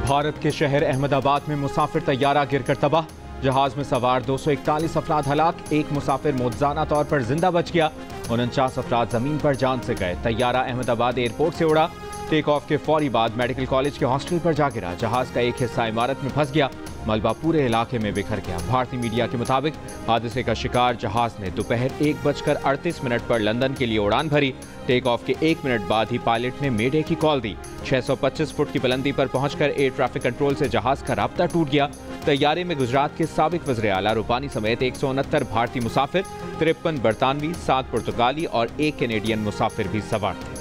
भारत के शहर अहमदाबाद में मुसाफिर तैयारा गिरकर तबाह। जहाज में सवार 241 अफराद हलाक, एक मुसाफिर मौजूदा तौर पर जिंदा बच गया। 49 अफराद जमीन पर जान से गए। तैयारा अहमदाबाद एयरपोर्ट से उड़ा। टेक ऑफ के फौरी बाद मेडिकल कॉलेज के हॉस्टल पर जा गिरा। जहाज का एक हिस्सा इमारत में फंस गया। मलबा पूरे इलाके में बिखर गया। भारतीय मीडिया के मुताबिक हादसे का शिकार जहाज ने दोपहर 1:38 पर लंदन के लिए उड़ान भरी। टेक ऑफ के 1 मिनट बाद ही पायलट ने मेडे की कॉल दी। 625 फुट की बुलंदी पर पहुंचकर एयर ट्रैफिक कंट्रोल से जहाज का राब्ता टूट गया। तैयारे में गुजरात के साबिक वज़ीर आला रूपानी समेत 169 भारतीय मुसाफिर, 53 बरतानवी, 7 पुर्तगाली और 1 कैनेडियन मुसाफिर भी सवार थे।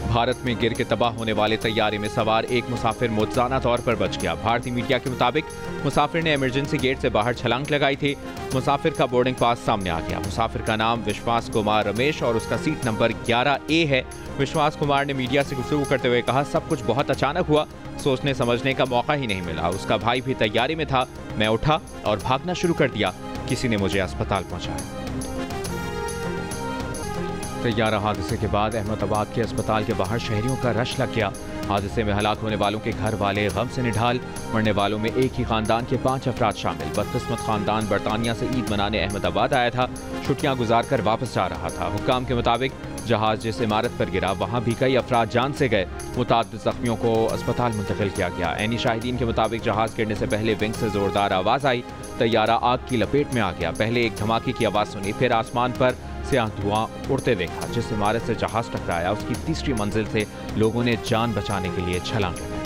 भारत में गिर के तबाह होने वाले तैयारे में सवार एक मुसाफिर मौजूदा तौर पर बच गया। भारतीय मीडिया के मुताबिक मुसाफिर ने इमरजेंसी गेट से बाहर छलांग लगाई थी। मुसाफिर का बोर्डिंग पास सामने आ गया। मुसाफिर का नाम विश्वास कुमार रमेश और उसका सीट नंबर 11A है। विश्वास कुमार ने मीडिया से गुफ्तगू करते हुए कहा, सब कुछ बहुत अचानक हुआ, सोचने समझने का मौका ही नहीं मिला। उसका भाई भी तैयारी में था। मैं उठा और भागना शुरू कर दिया। किसी ने मुझे अस्पताल पहुंचाया। तैयारा हादसे के बाद अहमदाबाद के अस्पताल के बाहर शहरियों का रश लग गया। हादसे में हलाक होने वालों के घर वाले गम से निढाल। मरने वालों में एक ही खानदान के 5 अफराद शामिल। बदकिस्मत खानदान बरतानिया से ईद मनाने अहमदाबाद आया था। छुट्टियां गुजार कर वापस जा रहा था। हुक्काम के मुताबिक जहाज जिस इमारत पर गिरा वहां भी कई अफराद जान से गए। मुताद्दिद जख्मियों को अस्पताल मुंतकिल किया गया। ऐनी शाहिदीन के मुताबिक जहाज गिरने से पहले विंग से जोरदार आवाज आई। तैयारा आग की लपेट में आ गया। पहले एक धमाके की आवाज सुनी, फिर आसमान पर स्याह धुआं उड़ते देखा। जिस इमारत से जहाज टकराया उसकी तीसरी मंजिल से लोगों ने जान बचाने के लिए छलांग लगाई।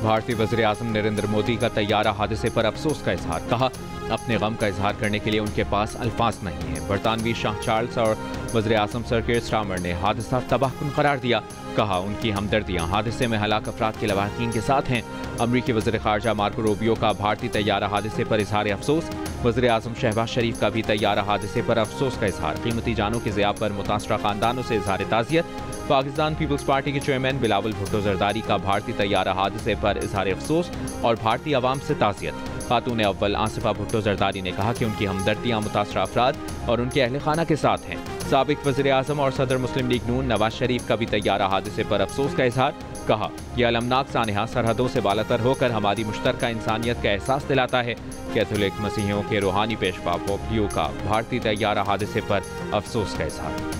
भारतीय वज़ीर आज़म नरेंद्र मोदी का तैयारा हादसे पर अफसोस का इजहार। कहा, अपने गम का इजहार करने के लिए उनके पास अल्फाज नहीं है। बरतानवी शाह चार्ल्स और वज़ीर आज़म सर कीर स्टार्मर ने हादसा तबाहकुन करार दिया। कहा, उनकी हमदर्दियां हादसे में हलाक अफराद के लवाहिकीन के साथ हैं। अमरीकी वज़ीर ख़ारजा मार्को रूबियो का भारतीय तैयारा हादसे पर इजहार अफसोस। वज़ीर आज़म शहबाज शरीफ का भी तैयारा हादसे पर अफसोस का इजहार। कीमती जानों की ज़िया पर मुतासरा खानदानों से इजहार ताज़ियत। पाकिस्तान पीपल्स पार्टी के चेयरमैन बिलावल भुट्टो जरदारी का भारतीय तैयारा हादसे पर इजहार अफसोस और भारतीय अवाम से ताज़ियत। खातून अव्वल आसिफा भुट्टो जरदारी ने कहा कि उनकी हमदर्दियां मुतासरा अफराद और उनके अहल खाना के साथ हैं। साबिक वज़ीर आज़म और सदर मुस्लिम लीग नून नवाज शरीफ का भी तैयारा हादसे पर अफसोस का इजहार। कहा, यह अलमनाक सानहा सरहदों से बालातर होकर हमारी मुश्तरका इंसानियत का एहसास दिलाता है। कैथोलिक मसीहियों के रूहानी पेशवा पोप लियो का भारतीय तैयारा हादसे पर अफसोस का इजहार।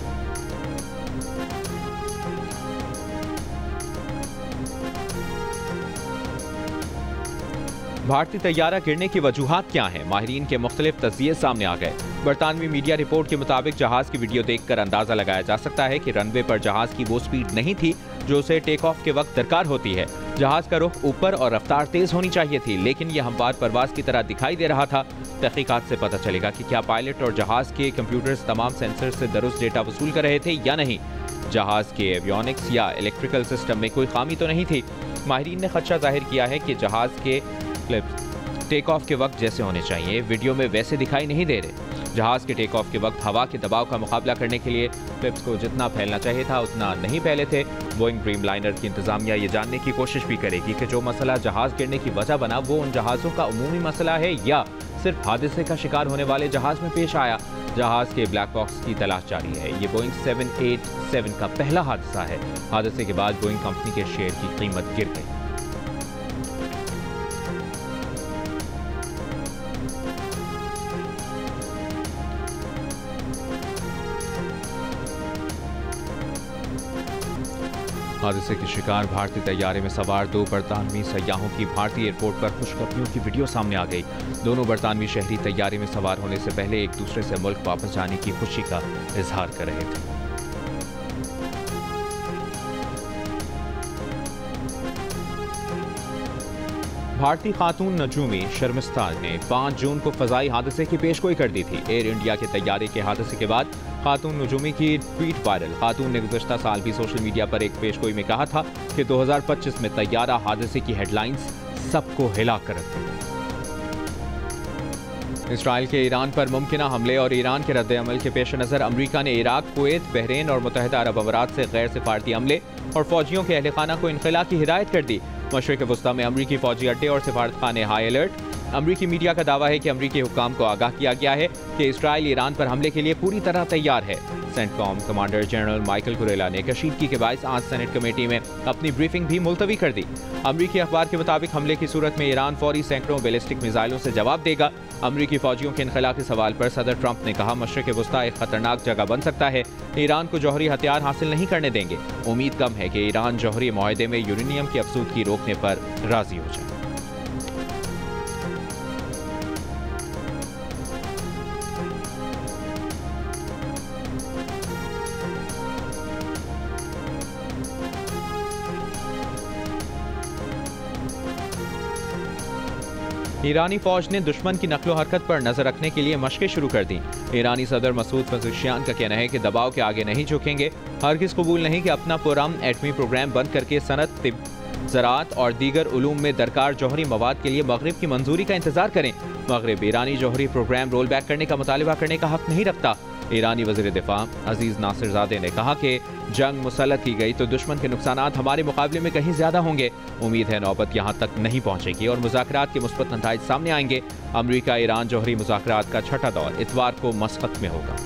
भारतीय तैयारा गिरने की वजूहात क्या हैं? माहिरीन के मुख्तलिफ तज्ज़िये सामने आ गए। बरतानवी मीडिया रिपोर्ट के मुताबिक जहाज की वीडियो देखकर अंदाजा लगाया जा सकता है कि रनवे पर जहाज की वो स्पीड नहीं थी जो उसे टेक ऑफ के वक्त दरकार होती है। जहाज का रुख ऊपर और रफ्तार तेज होनी चाहिए थी, लेकिन यह हमवार परवाज की तरह दिखाई दे रहा था। तहकीकात से पता चलेगा कि क्या पायलट और जहाज के कंप्यूटर्स तमाम सेंसर से दुरुस्त डेटा वसूल कर रहे थे या नहीं। जहाज के एवियोनिक्स या इलेक्ट्रिकल सिस्टम में कोई खामी तो नहीं थी। माहिरीन ने खदशा जाहिर किया है कि जहाज के टेक ऑफ के वक्त जैसे होने चाहिए वीडियो में वैसे दिखाई नहीं दे रहे। जहाज के टेक ऑफ के वक्त हवा के दबाव का मुकाबला करने के लिए क्लिप्स को जितना फैलना चाहिए था उतना नहीं फैले थे। बोइंग ड्रीमलाइनर की इंतजामिया ये जानने की कोशिश भी करेगी कि जो मसला जहाज गिरने की वजह बना वो उन जहाज़ों का उमूमी मसला है या सिर्फ हादसे का शिकार होने वाले जहाज में पेश आया। जहाज के ब्लैक बॉक्स की तलाश जारी है। ये बोइंग 787 का पहला हादसा है। हादसे के बाद बोइंग कंपनी के शेयर की कीमत गिर गई। हादसे के शिकार भारतीय तैयारे में सवार 2 बरतानवी सयाहों की भारतीय एयरपोर्ट पर खुशखबरियों की वीडियो सामने आ गई। दोनों बरतानवी शहरी तैयारे में सवार होने से पहले एक दूसरे से मुल्क वापस जाने की खुशी का इजहार कर रहे थे। भारतीय खातून नजूमी शर्मिस्ता ने 5 जून को फजाई हादसे की पेशगोई कर दी थी। एयर इंडिया के तैयारे के हादसे के बाद खातून नजूमी की ट्वीट वायरल। खातून ने गुज़श्ता साल भी सोशल मीडिया पर एक पेशगोई में कहा था कि 2025 में तैयारा हादसे की हेडलाइंस सबको हिला कर रख दी। इसराइल के ईरान पर मुमकिन हमले और ईरान के रद्द-ए-अमल के पेश नज़र अमरीका ने इराक, कुवैत, बहरीन और मुत्तहिदा अरब अमारात से गैर सिफारती हमले और फौजियों के अहल खाना को इनखला की हिदायत कर दी। मशरिक़ वस्ता में अमरीकी फौजी अड्डे और सिफारतखाने हाई अलर्ट। अमरीकी मीडिया का दावा है कि अमरीकी हुक्काम को आगाह किया गया है कि इसराइल ईरान पर हमले के लिए पूरी तरह तैयार है। CENTCOM commander general Michael Kurilla ने कशीदगी के बायस आज सेनेट कमेटी में अपनी ब्रीफिंग भी मुलतवी कर दी। अमरीकी अखबार के मुताबिक हमले की सूरत में ईरान फौरी सैकड़ों बैलिस्टिक मिसाइलों से जवाब देगा। अमरीकी फौजियों के इनखला के सवाल पर सदर ट्रंप ने कहा, मशरिक़ वस्ता एक खतरनाक जगह बन सकता है, ईरान को जौहरी हथियार हासिल नहीं करने देंगे। उम्मीद कम है कि ईरान जौहरी मुआहदे में यूरेनियम की अफसूदगी रोकने पर राजी हो जाए। ईरानी फौज ने दुश्मन की नकलो हरकत पर नजर रखने के लिए मशकें शुरू कर दी। ईरानी सदर मसूद पज़ेश्कियान का कहना है कि दबाव के आगे नहीं झुकेंगे, हरगिज़ कबूल नहीं कि अपना पुरअमन एटमी प्रोग्राम बंद करके सनत, तिब, ज़राअत और दीगर उलूम में दरकार जौहरी मवाद के लिए मगरिब की मंजूरी का इंतजार करें। मगरिब ईरानी जौहरी प्रोग्राम रोल बैक करने का मुतालबा करने का हक नहीं रखता। ईरानी वज़ीर दिफा अजीज नासिरजादे ने कहा कि जंग मुसल्लत की गई तो दुश्मन के नुकसानात हमारे मुकाबले में कहीं ज्यादा होंगे। उम्मीद है नौबत यहाँ तक नहीं पहुँचेगी और मुज़ाकरात के मुस्बत नताइज सामने आएंगे। अमरीका ईरान जौहरी मुज़ाकरात का छठा दौर इतवार को मस्कत में होगा।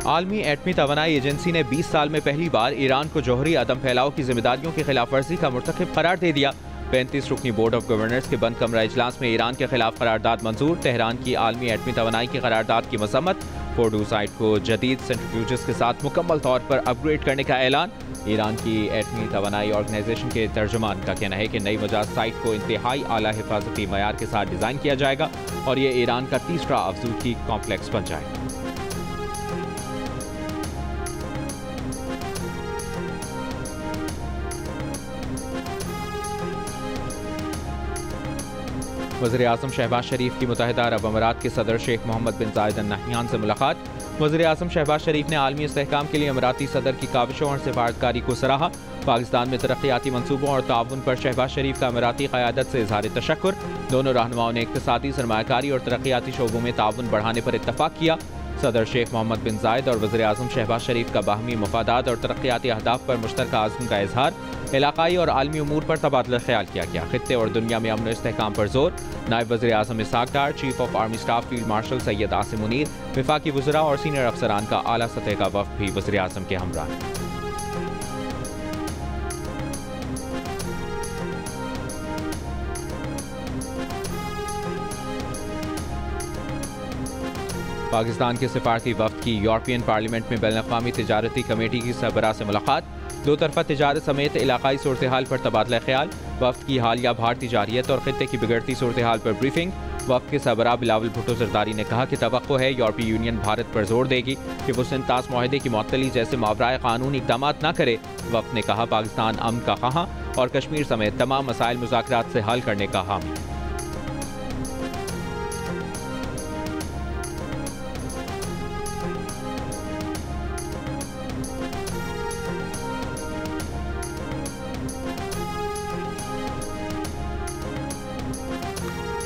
आलमी एटमी तवानाई एजेंसी ने 20 साल में पहली बार ईरान को जौहरी अदम फैलाव की जिम्मेदारियों की खिलाफ वर्जी का मुर्तकिब करार दे दिया। 35 रुकनी बोर्ड ऑफ गवर्नर्स के बंद कमरा इजलास में ईरान के खिलाफ करारदाद मंजूर। तेहरान की आलमी एटमी तवानाई की करारदाद की मजम्मत। फोर्डू साइट को जदीद सेंट्रीफ्यूजेस के साथ मुकम्मल तौर पर अपग्रेड करने का ऐलान। ईरान की एटमी तवानाई ऑर्गेनाइजेशन के तर्जुमान का कहना है कि नई वजाद साइट को इंतहाई आला हिफाजती मयार के साथ डिज़ाइन किया जाएगा और ये ईरान का तीसरा अफजूकी कॉम्प्लेक्स बन जाएगा। वज़ीर-ए-आज़म शहबाज शरीफ की मुत्तहिदा अरब अमारात के सदर शेख मोहम्मद बिन जायद अल नहयान से मुलाकात। वज़ीर-ए-आज़म शहबाज शरीफ ने आलमी इस्तेहकाम के लिए अमाराती सदर की काविशों और सिफारतकारी को सराहा। पाकिस्तान में तरक्याती मंसूबों और ताउन पर शहबाज शरीफ का अमाराती क़यादत से इज़हार तशक्कुर। दोनों रहनुमाओं ने इक़्तिसादी, सरमायाकारी और तरक्याती शोबों में ताउन बढ़ाने पर इत्तफाक किया। सदर शेख मोहम्मद बिन जायद और वज़ीर-ए-आज़म शहबाज शरीफ का बाहमी मफादात और तरक्याती अहदाफ पर मुश्तरका आज़म का इजहार। इलाकाई और आलमी उमूर पर तबादला ख्याल किया गया। खित्ते और दुनिया में अमन इस्तेहकाम पर जोर। नायब वज़ीर-ए-आज़म Ishaq Dar, chief of army staff field marshal Syed Asim Munir, वफाकी वज़रा और सीनियर अफसरान का आला सतह का वफ़द भी वज़ीर-ए-आज़म के हमरा। पाकिस्तान के सिफारती वफ़द की यूरोपियन पार्लियामेंट में बैनुल-अक़वामी तिजारती कमेटी की सरबराह से मुलाकात। दो तरफा तिजारत समेत इलाकाई सूरत हाल पर तबादला ख्याल। वफ़द की हालिया भार तिजारियत और खित्ते की बिगड़ती सूरत हाल पर ब्रीफिंग। वफ़द के सरबराह बिलावल भुट्टो ज़रदारी ने कहा कि तवक्को है यूरोपीय यूनियन भारत पर जोर देगी कि वो सिंतास मुआहदे की मुअत्तली जैसे मावराए कानूनी इक़दाम न करे। वफ़द ने कहा, पाकिस्तान अमन का ख़्वाह और कश्मीर समेत तमाम मसाइल मुज़ाकरात से हल करने का हामी।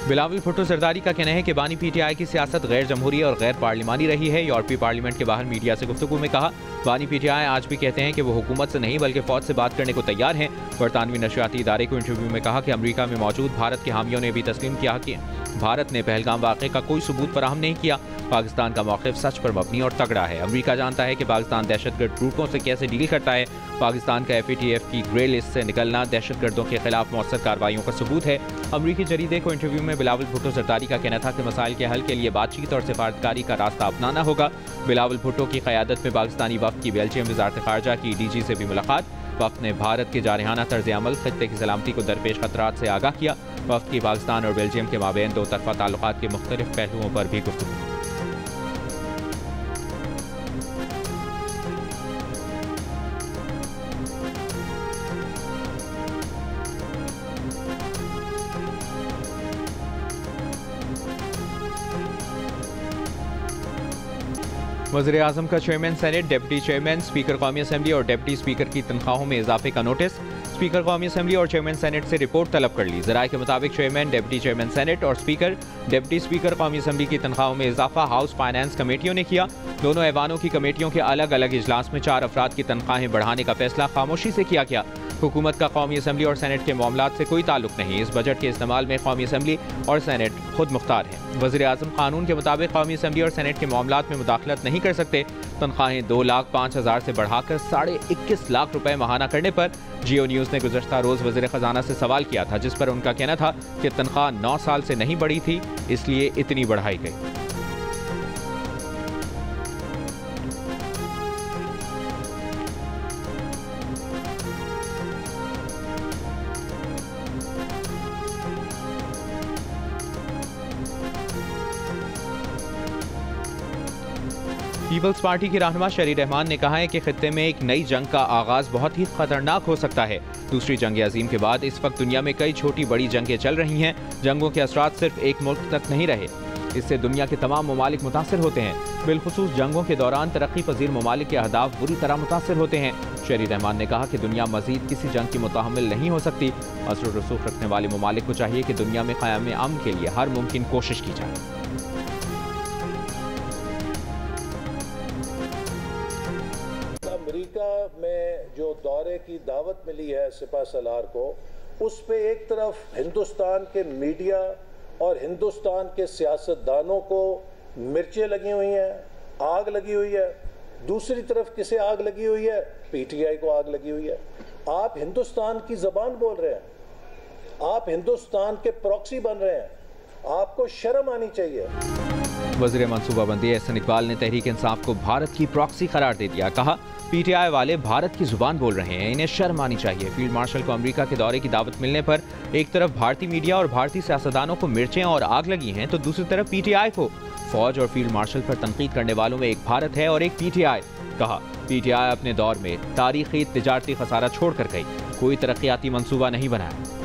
बिलावल भुट्टो ज़रदारी का कहना है कि बानी पीटीआई की सियासत गैर जमहूरी और गैर पार्लिमानी रही है। यूरोपीय पार्लियामेंट के बाहर मीडिया से गुफ्तगू में कहा, बानी पीटीआई आज भी कहते हैं कि वो हुकूमत से नहीं बल्कि फौज से बात करने को तैयार हैं। बरतानवी नशरियाती इदारे को इंटरव्यू में कहा कि अमरीका में मौजूद भारत के हामियों ने भी तस्लीम किया कि भारत ने पहलगाम वाक़े का कोई सबूत फराहम नहीं किया। पाकिस्तान का मौक़िफ़ सच पर मबनी और तगड़ा है। अमरीका जानता है कि पाकिस्तान दहशतगर्द ग्रुपों से कैसे डील करता है। पाकिस्तान का FATF की ग्रे लिस्ट से निकलना दहशतगर्दों के खिलाफ मौसर कार्रवाइयों का सबूत है। अमरीकी जरीदे को इंटरव्यू में बिलावल भुट्टो ज़रदारी का कहना था कि मसाइल के हल के लिए बातचीत और सिफारतकारी का रास्ता अपनाना होगा। बिलावल भुट्टो की क़यादत में पाकिस्तानी वफ़द की बेल्जियम वज़ारत ख़ारजा की DG से भी मुलाकात। वफ़द ने भारत के जारहाना तर्ज़ अमल, खित्ते की सलामती को दरपेश खतरात से आगाह किया। वफ़द की पाकिस्तान और बेल्जियम के माबैन दो तरफ़ा ताल्लुकात के मुख्तलिफ पहलुओं पर भी गुफ्तगू। वज़ीर आज़म का chairman senate, deputy chairman, speaker कौमी असम्बली और डिप्टी स्पीकर की तनख्वाहों में इजाफे का नोटिस। स्पीकर कौमी असम्बली और चेयरमैन सेनेट से रिपोर्ट तलब कर ली। ज़राए के मुताबिक चेयरमैन, डिप्टी चेयरमैन सेनेट और स्पीकर, डिप्टी स्पीकर कौमी असम्बली की तनख्वाहों में इजाफा हाउस फाइनेंस कमेटियों ने किया। दोनों ऐवानों की कमेटियों के अलग अलग इजलास में 4 अफराद की तनख्वाहें बढ़ाने का फैसला खामोशी से किया गया। हुकूमत का कौमी असम्बली और सेनेट के मामलात से कोई ताल्लुक नहीं। इस बजट के इस्तेमाल में कौमी असम्बली और सेनेट खुद मुख्तार हैं। वज़ीर आज़म कानून के मुताबिक कौमी असम्बली और सेनेट के मामलात में मुदाखलत नहीं कर सकते। तनख्वाहें 2,05,000 से बढ़ाकर 21.5 लाख रुपए माहाना करने पर जियो न्यूज़ ने गुज़श्ता रोज़ वज़ीर ख़जाना से सवाल किया था, जिस पर उनका कहना था कि तनख्वाह 9 साल से नहीं बढ़ी थी, इसलिए इतनी बढ़ाई गई। पीपल्स पार्टी की रहनुमा शरी रहमान ने कहा है कि खित्ते में एक नई जंग का आगाज बहुत ही खतरनाक हो सकता है। दूसरी जंग अजीम के बाद इस वक्त दुनिया में कई छोटी बड़ी जंगें चल रही हैं। जंगों के असरात सिर्फ एक मुल्क तक नहीं रहे, इससे दुनिया के तमाम ममालिक मुतासर होते हैं। बिलखुसूस जंगों के दौरान तरक्की पजीर ममालिक के अहदाफ बुरी तरह मुतासर होते हैं। शरी रहमान ने कहा कि दुनिया मजीद किसी जंग की मुतहम्मिल नहीं हो सकती। असर रसूख रखने वाले ममालिक को चाहिए कि दुनिया में क़याम अमन के लिए हर मुमकिन कोशिश की जाए। अमेरिका में जो दौरे की दावत मिली है सिपा सलार को, उस पे एक तरफ हिंदुस्तान के मीडिया और हिंदुस्तान के सियासतदानों को मिर्चें लगी हुई हैं, आग लगी हुई है। दूसरी तरफ किसे आग लगी हुई है? पीटीआई को आग लगी हुई है। आप हिंदुस्तान की जबान बोल रहे हैं, आप हिंदुस्तान के प्रॉक्सी बन रहे हैं, आपको शर्म आनी चाहिए। वज़ीर मनसूबाबंदी एहसन इकबाल ने तहरीक इंसाफ को भारत की प्रॉक्सी करार दे दिया। कहा, पीटीआई वाले भारत की जुबान बोल रहे हैं, इन्हें शर्म आनी चाहिए। फील्ड मार्शल को अमेरिका के दौरे की दावत मिलने पर एक तरफ भारतीय मीडिया और भारतीय सियासतदानों को मिर्चें और आग लगी हैं, तो दूसरी तरफ पीटीआई को फौज और फील्ड मार्शल पर तनकीद करने वालों में एक भारत है और एक पीटीआई। कहा, पीटीआई अपने दौर में तारीखी तिजारती खसारा छोड़कर गई, कोई तरक्याती मंसूबा नहीं बनाया।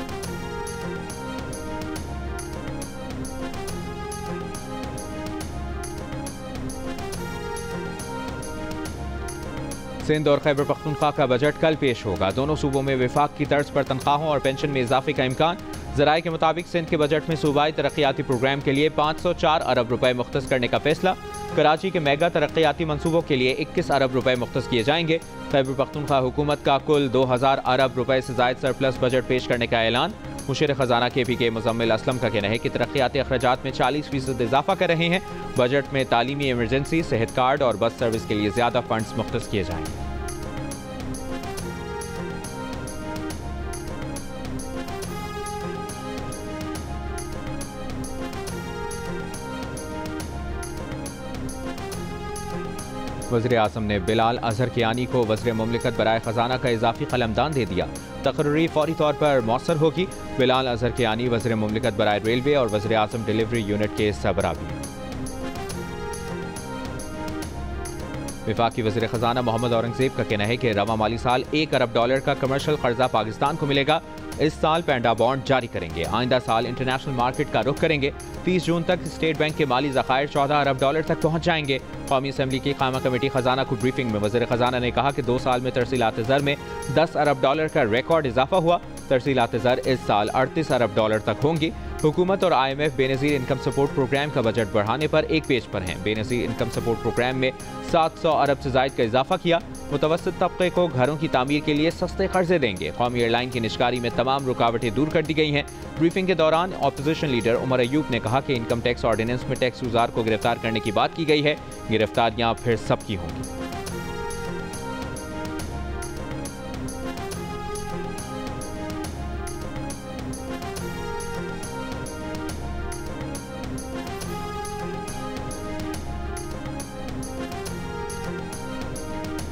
सिंध और खैबर पख्तूनख्वा का बजट कल पेश होगा। दोनों सूबों में विफाक की तर्ज पर तनख्वाहों और पेंशन में इजाफे का इम्कान। ज़राए के मुताबिक सिंध के बजट में सूबाई तरक्याती प्रोग्राम के लिए 504 अरब रुपए मुख्तस करने का फैसला। कराची के मेगा तरक्याती मंसूबों के लिए 21 अरब रुपए मुख्तस किए जाएंगे। खैबर पख्तूनख्वा हुकूमत का कुल 2000 अरब रुपए से जायद सरप्लस बजट पेश करने का ऐलान। मुशीर खजाना KPK मुजम्मिल असलम का कहना है कि तरक्याती अखराजात में 40% इजाफा कर रहे हैं। बजट में तालीमी इमरजेंसी, सेहत कार्ड और बस सर्विस के लिए ज्यादा फंड्स मुख्तस किए जाएंगे। वज़ीर आज़म ने बिलाल अजहर कियानी को वज़ीर मुमलिकत बराए ख़जाना का इजाफी कलमदान दे दिया। तकर्री फौरी तौर पर मौसर होगी। बिलाल अजहर कियानी वज़ीर मुमलिकत बराए रेलवे और वज़ीर आज़म डिलीवरी यूनिट के सरबराह भी हैं। वफाकी वज़ीर ख़जाना मोहम्मद औरंगज़ेब का कहना है कि रवा माली साल $1 अरब का कमर्शियल कर्जा पाकिस्तान को मिलेगा। इस साल पैंडा बॉन्ड जारी करेंगे। आइंदा साल इंटरनेशनल मार्केट का रुख करेंगे। 30 जून तक स्टेट बैंक के माली ज़खायर $14 अरब तक पहुँच जाएंगे। कौमी असम्बली की कायमा कमेटी खजाना को ब्रीफिंग में वज़ीर ख़जाना ने कहा कि 2 साल में तरसीलात ज़र में $10 अरब का रिकॉर्ड इजाफा हुआ। तरसीलात ज़र इस साल $38 अरब तक होंगी। हुकूमत और IMF Benazir income support programme का बजट बढ़ाने पर एक पेज पर हैं। बेनज़ीर इनकम सपोर्ट प्रोग्राम में 700 अरब से ज़ायद का इजाफा किया। मुतवस्सित तबके को घरों की तामीर के लिए सस्ते कर्जे देंगे। कौमी एयरलाइन की निशकारी में तमाम रुकावटें दूर कर दी गई हैं। ब्रीफिंग के दौरान अपोजिशन लीडर उमर अयूब ने कहा कि इनकम टैक्स ऑर्डिनेंस में टैक्स गुजार को गिरफ्तार करने की बात की गई है। गिरफ्तारियां फिर सबकी होंगी।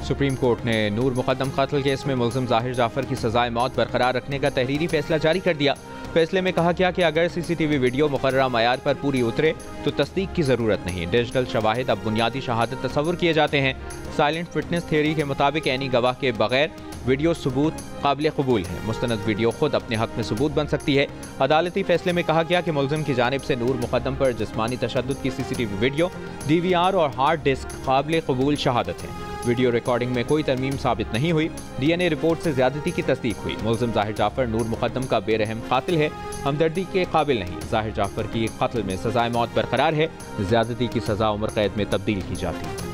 सुप्रीम कोर्ट ने नूर मुकद्दम कत्ल केस में मुल्ज़िम ज़ाहिर जाफर की सजाए मौत बरकरार रखने का तहरीरी फैसला जारी कर दिया। फैसले में कहा गया कि अगर CCTV वीडियो मुकर्ररा मयार पर पूरी उतरे तो तस्दीक की ज़रूरत नहीं। डिजिटल शवाहिद अब बुनियादी शहादत तस्वुर किए जाते हैं। साइलेंट विटनेस थियरी के मुताबिक ऐनी गवाह के बगैर वीडियो सबूत काबिल कबूल है। मुस्तनद वीडियो खुद अपने हक में सबूत बन सकती है। अदालती फैसले में कहा गया कि मुलजिम की जानिब से नूर मुकद्दम पर जिस्मानी तशद्दुद की CCTV वीडियो, DVR और हार्ड डिस्क काबिल कबूल शहादत है। वीडियो रिकॉर्डिंग में कोई तरमीम साबित नहीं हुई। DNA रिपोर्ट से ज्यादती की तस्दीक हुई। मुलजिम जाहिर जाफर नूर मुकद्दम का बेरहम कातिल है, हमदर्दी के काबिल नहीं। जाहिर जाफर की कत्ल में सजाए मौत बरकरार है। ज्यादती की सजा उम्र कैद में तब्दील की जाती है।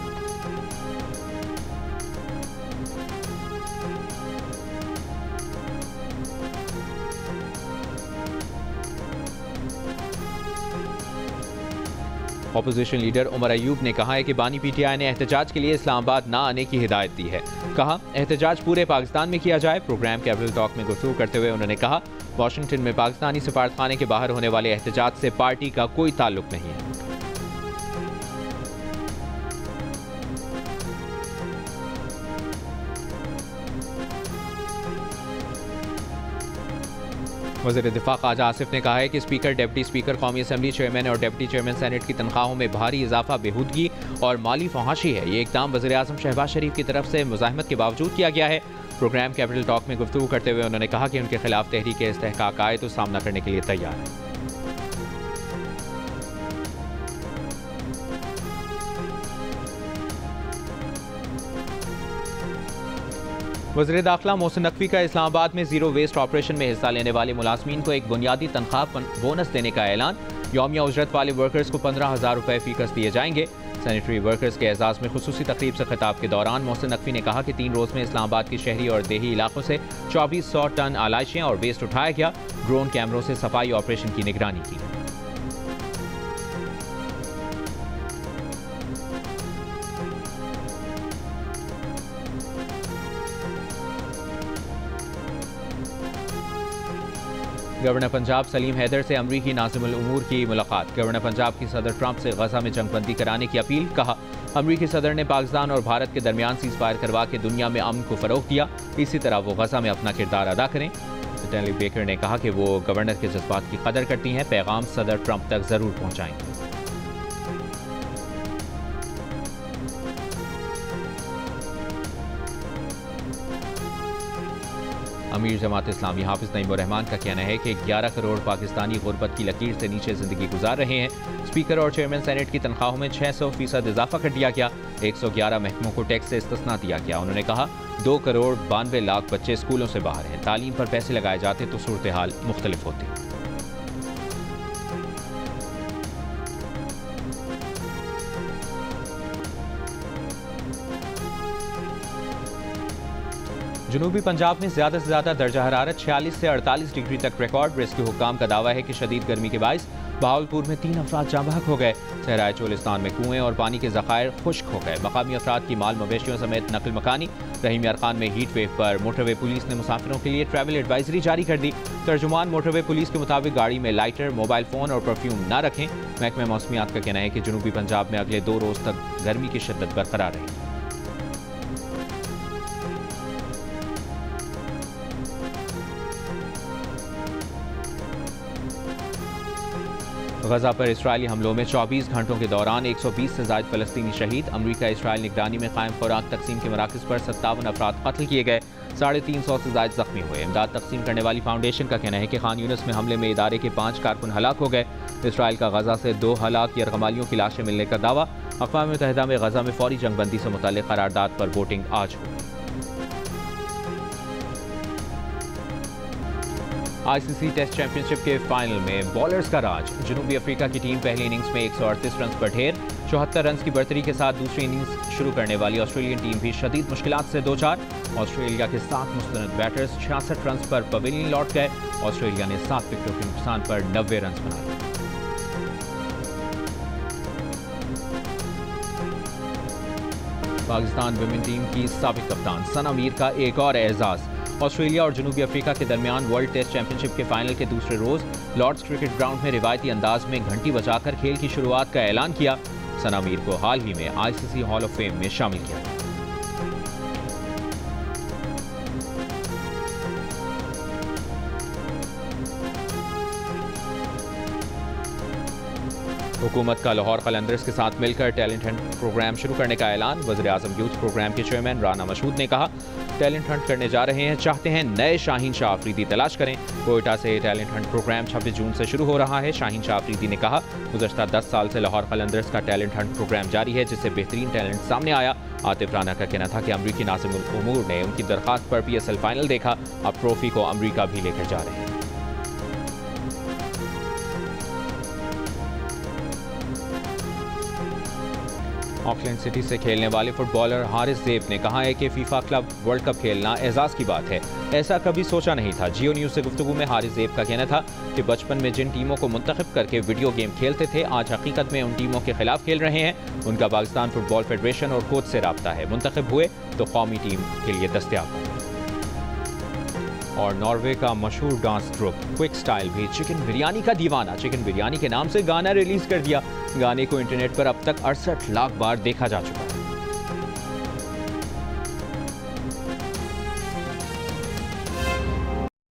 अपोजिशन लीडर उमर अयूब ने कहा है कि बानी PTI ने एहतजाज के लिए इस्लामाबाद ना आने की हिदायत दी है। कहा एहतजाज पूरे पाकिस्तान में किया जाए। प्रोग्राम कैपिटल टॉक में गुफ्तगू करते हुए उन्होंने कहा वाशिंगटन में पाकिस्तानी सफारतखाने के बाहर होने वाले एहतजाज से पार्टी का कोई ताल्लुक नहीं है। वज़ीर दिफा ख्वाजा आसिफ ने कहा है कि स्पीकर, डिप्टी स्पीकर, कौमी असम्बली चेयरमैन और डिप्टी चेयरमैन सेनेट की तनख्वाहों में भारी इजाफा बेहूदगी और माली फहाशी है। ये इक़दाम वज़ीर आज़म शहबाज शरीफ की तरफ से मुज़ाहमत के बावजूद किया गया है। प्रोग्राम कैपिटल टॉक में गुफ्तगू करते हुए उन्होंने कहा कि उनके खिलाफ तहरीक इस्तेहकाक आए तो सामना करने के लिए तैयार है। वज़ीर दाखिला मोहसिन नकवी का इस्लामाबाद में जीरो वेस्ट ऑपरेशन में हिस्सा लेने वाले मुलाजमीन को एक बुनियादी तनख्वाह बोनस देने का ऐलान। यौमिया उजरत वाले वर्कर्स को 15,000 रुपये फीकस दिए जाएंगे। सैनिटरी वर्कर्स के एजाज में खुसूसी तकरीब से खिताब के दौरान मोहसिन नकवी ने कहा कि 3 रोज़ में इस्लामाबाद के शहरी और देही इलाकों से 2400 टन आलाइशें और वेस्ट उठाया गया। ड्रोन कैमरों से सफाई ऑपरेशन की निगरानी की। गवर्नर पंजाब सलीम हैदर से अमरीकी नाज़िमुल उमूर की मुलाकात। गवर्नर पंजाब की सदर ट्रंप से गजा में जंगबंदी कराने की अपील। कहा अमरीकी सदर ने पाकिस्तान और भारत के दरमियान सीज़फायर करवा के दुनिया में अमन को फ़रोग़ दिया, इसी तरह वो गजा में अपना किरदार अदा करें। नेटली बेकर ने कहा कि वो गवर्नर के जज्बात की कदर करती हैं, पैगाम सदर ट्रंप तक ज़रूर पहुँचाएंगे। अमीर जमात इस्लामी हाफिज नईम उर रहमान का कहना है कि 11 करोड़ पाकिस्तानी गुर्बत की लकीर से नीचे जिंदगी गुजार रहे हैं। स्पीकर और चेयरमैन सेनेट की तनख्वाहों में 600% इजाफा कर दिया गया। 111 महकमों को टैक्स से इस्तिस्ना दिया गया। उन्होंने कहा 2 करोड़ 92 लाख बच्चे स्कूलों से बाहर हैं। तालीम पर पैसे लगाए जाते तो सूरत हाल मुख्तलिफ होती। जनूबी पंजाब में ज्यादा से ज्यादा दर्जा हरारत 46 से 48 डिग्री तक रिकॉर्ड। रेस्क्यू हुक्काम का दावा है कि शदीद गर्मी के बाइस बहावलपुर में 3 अफराद जाँ बहक हो गए। सहराए चोलिस्तान में कुएं और पानी के ज़खायर खुश्क हो गए। मकामी अफराद की माल मवेशियों समेत नकल मकानी। रहीम यार खान में हीट वेव पर मोटरवे पुलिस ने मुसाफिरों के लिए ट्रैवल एडवाइजरी जारी कर दी। तर्जुमान मोटरवे पुलिस के मुताबिक गाड़ी में लाइटर, मोबाइल फ़ोन और परफ्यूम न रखें। महकमे मौसमियात का कहना है कि जनूबी पंजाब में अगले 2 रोज़ तक गर्मी की शिद्दत बरकरार रहेगी। गजा पर इसराइली हमलों में 24 घंटों के दौरान 120 से ज़ायद फ़लस्तीनी शहीद। अमरीका इसराइल निगरानी में कायम खुराक तकसीम के मराकज़ पर 57 अफराद कत्ल किए गए। 350 से ज़ायद जख्मी हुए। इमदाद तकसीम करने वाली फाउंडेशन का कहना है कि खान यूनिस में हमले में इदारे के 5 कारकुन हलाक हो गए। इसराइल का गजा से 2 हलाक यरगमालियों की लाशें मिलने का दावा। अक़वाम मुत्तहिदा में गजा में फौरी जंगबंदी से मुताल्लिक़ करारदाद पर वोटिंग आज हुई। ICC टेस्ट चैंपियनशिप के फाइनल में बॉलर्स का राज। जनूबी अफ्रीका की टीम पहली इनिंग्स में 138 रन पर ढेर। 74 रन की बढ़तरी के साथ दूसरी इनिंग्स शुरू करने वाली ऑस्ट्रेलियन टीम भी शदीद मुश्किलात से 2-4। ऑस्ट्रेलिया के 7 मुस्तनद बैटर्स 66 रन पर पवेलियन लौट गए। ऑस्ट्रेलिया ने 7 विकेटों के नुकसान पर 90 रन बना लिए। पाकिस्तान विमेन टीम की साबिक कप्तान सना मीर का एक और एजाज। ऑस्ट्रेलिया और जनूबी अफ्रीका के दरमियान वर्ल्ड टेस्ट चैंपियनशिप के फाइनल के दूसरे रोज लॉर्ड्स क्रिकेट ग्राउंड में रिवायती अंदाज में घंटी बजाकर खेल की शुरुआत का ऐलान किया। सना मीर को हाल ही में ICC हॉल ऑफ फेम में शामिल किया। हुकूमत का लाहौर कलंदर्स के साथ मिलकर टैलेंट हंट प्रोग्राम शुरू करने का ऐलान। वज़ीर आज़म यूथ प्रोग्राम के चेयरमैन राना मशहूद ने कहा टैलेंट हंट करने जा रहे हैं, चाहते हैं नए शाहीन शाह अफरीदी तलाश करें। कोयटा से टैलेंट हंट प्रोग्राम 26 जून से शुरू हो रहा है। शाहीन शाह अफरीदी ने कहा, गुज़श्ता 10 साल से लाहौर कलंदर्स का टैलेंट हंट प्रोग्राम जारी है, जिससे बेहतरीन टैलेंट सामने आया। आतिफ राना का कहना था कि अमरीकी नाज़िम उल उमूर ने उनकी दरख्वास्त पर PSL फाइनल देखा, अब ट्रॉफी को अमरीका भी लेकर जा रहे हैं। ऑकलैंड सिटी से खेलने वाले फुटबॉलर हारिस ज़ेब ने कहा है कि फीफा क्लब वर्ल्ड कप खेलना एजाज़ की बात है, ऐसा कभी सोचा नहीं था। जियो न्यूज़ से गुफ्तगू में हारिस ज़ेब का कहना था कि बचपन में जिन टीमों को मुंतखब करके वीडियो गेम खेलते थे, आज हकीकत में उन टीमों के खिलाफ खेल रहे हैं। उनका पाकिस्तान फुटबॉल फेडरेशन और कोच से राब्ता है, मुंतखब हुए तो कौमी टीम के लिए दस्तयाब हों। और नॉर्वे का मशहूर डांस ग्रुप क्विक स्टाइल भी चिकन बिरयानी का दीवाना। चिकन बिरयानी के नाम से गाना रिलीज कर दिया। गाने को इंटरनेट पर अब तक 68 लाख बार देखा जा चुका है।